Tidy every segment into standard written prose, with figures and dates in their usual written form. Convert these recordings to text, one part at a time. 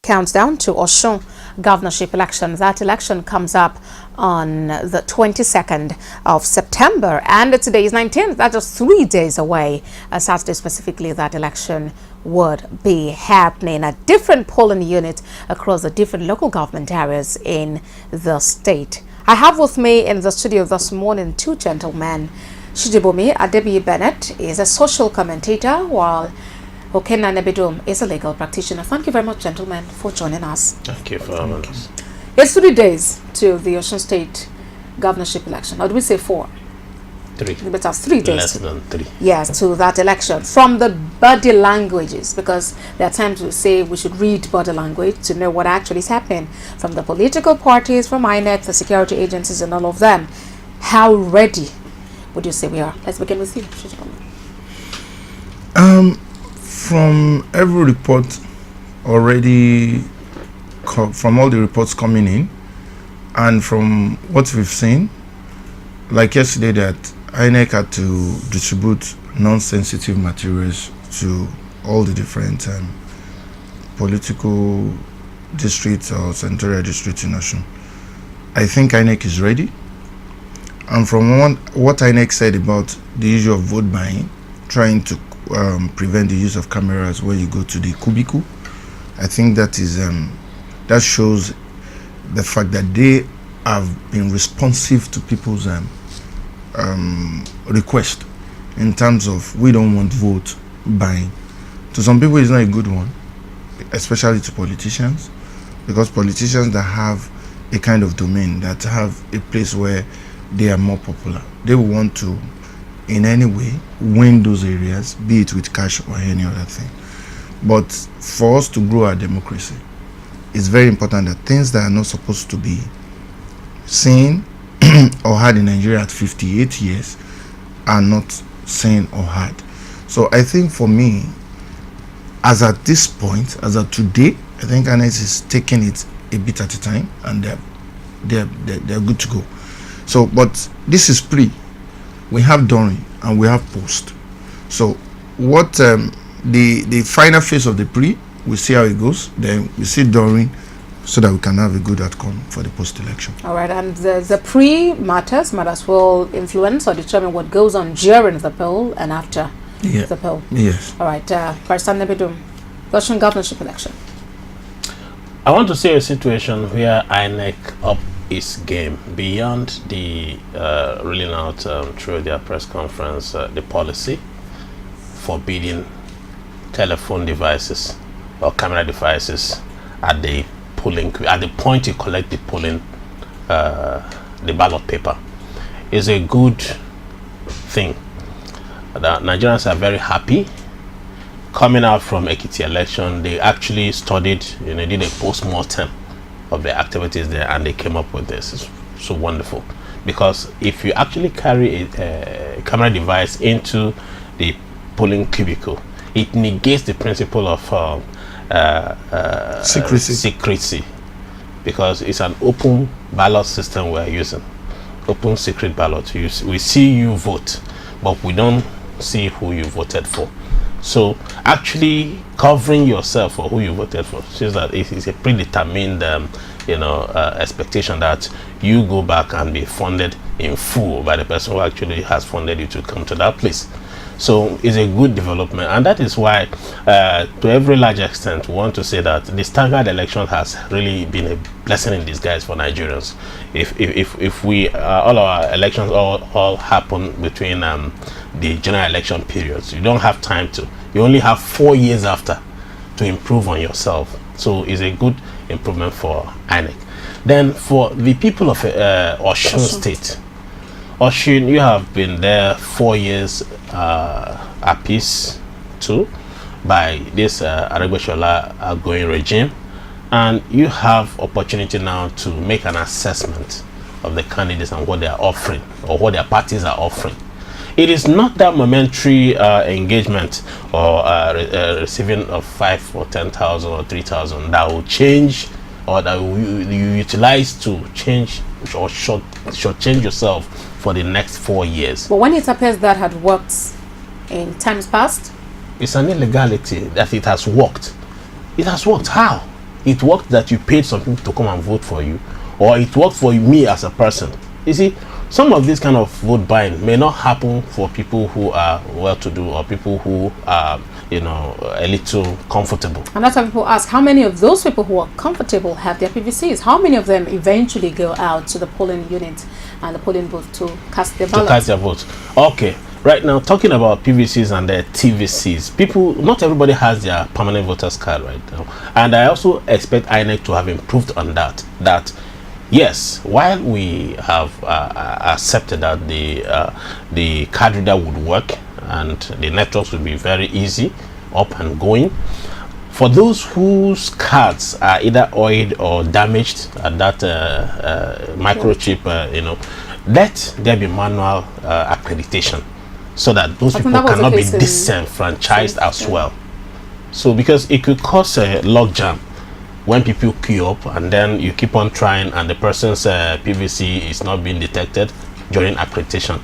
Countdown to Osun Governorship election. That election comes up on the 22nd of September, and today is 19th. That's just 3 days away. Saturday specifically, that election would be happening at different polling units across the different local government areas in the state. I have with me in the studio this morning two gentlemen. Shijibomi Adebiyi-Benet is a social commentator, while Okena Nebedum is a legal practitioner. Thank you very much, gentlemen, for joining us. Thank you for having us. It's 3 days to the Osun State Governorship election. Or do we say 4? 3. But that's 3 days. Less than 3. Yes, to that election. From the body languages, because there are times we say we should read body language to know what actually is happening. From the political parties, from INEC, the security agencies, and all of them. How ready would you say we are? Let's begin with you. From every report already, from all the reports coming in, and from what we've seen, like yesterday, that INEC had to distribute non-sensitive materials to all the different political districts or senatorial districts in Osun. I think INEC is ready. And from what INEC said about the issue of vote buying, trying to prevent the use of cameras when you go to the cubicle, I think that is that shows the fact that they have been responsive to people's request in terms of we don't want vote buying. To some people, it's not a good one, especially to politicians, because politicians that have a kind of domain, that have a place where they are more popular, they will want to in any way win those areas, be it with cash or any other thing. But for us to grow our democracy, it's very important that things that are not supposed to be seen or heard in Nigeria at 58 years are not seen or heard. So I think for me, as at this point, as at today, I think INEC is taking it a bit at a time, and they're good to go. So, but this is pre. We have during and we have post. So what the final phase of the pre, we see how it goes, then we see during, so that we can have a good outcome for the post election. All right, and the pre might as well influence or determine what goes on during the poll and after the poll. Yes. All right, Person Nebedum, Osun Governorship election. I want to see a situation where INEC up its game beyond the rolling out through their press conference the policy forbidding telephone devices or camera devices at the polling, at the point you collect the polling the ballot paper, is a good thing. The Nigerians are very happy. Coming out from Ekiti election, they actually studied, did a post-mortem of the activities there, and they came up with this. It's so wonderful, because if you actually carry a camera device into the polling cubicle, it negates the principle of secrecy, because it's an open ballot system we're using, open secret ballot. We see you vote, but we don't see who you voted for. So actually covering yourself for who you voted for shows that it is a predetermined expectation that you go back and be funded in full by the person who actually has funded you to come to that place. So it's a good development, and that is why to every large extent we want to say that the staggered election has really been a blessing in disguise for Nigerians. If we all our elections all happen between the general election periods, you don't have time to, you only have 4 years after to improve on yourself. So it's a good improvement for INEC. Then for the people of Osun State, Osun, you have been there 4 years apiece too by this Adebiyi-Benet outgoing regime, and you have opportunity now to make an assessment of the candidates and what they are offering or what their parties are offering. It is not that momentary engagement or receiving of 5 or 10,000 or 3,000 that will change, or that you utilize to change or should change yourself for the next 4 years. But when it appears that had worked in times past, It's an illegality that it has worked. It has worked. How? It worked that you paid some people to come and vote for you, or it worked for me as a person. You see, some of this kind of vote buying may not happen for people who are well-to-do or people who are, you know, a little comfortable. And that's why people ask, how many of those people who are comfortable have their PVCs? How many of them eventually go out to the polling unit and the polling booth to cast their ballot? To cast their votes. Okay. Right now, talking about PVCs and their TVCs, people, not everybody has their permanent voters card right now. And I also expect INEC to have improved on that. That, yes, while we have accepted that the card reader would work and the networks would be very easy, up and going, for those whose cards are either oiled or damaged at that microchip, you know, let there be manual accreditation, so that those people cannot be disenfranchised as well. So because it could cause a logjam when people queue up and then you keep on trying and the person's PVC is not being detected during accreditation.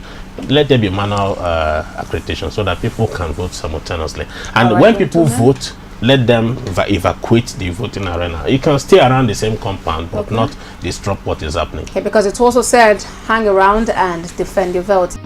Let there be manual accreditation so that people can vote simultaneously. And when people vote, let them evacuate the voting arena. You can stay around the same compound, but not disrupt what is happening. Okay, because it's also said, hang around and defend your vote.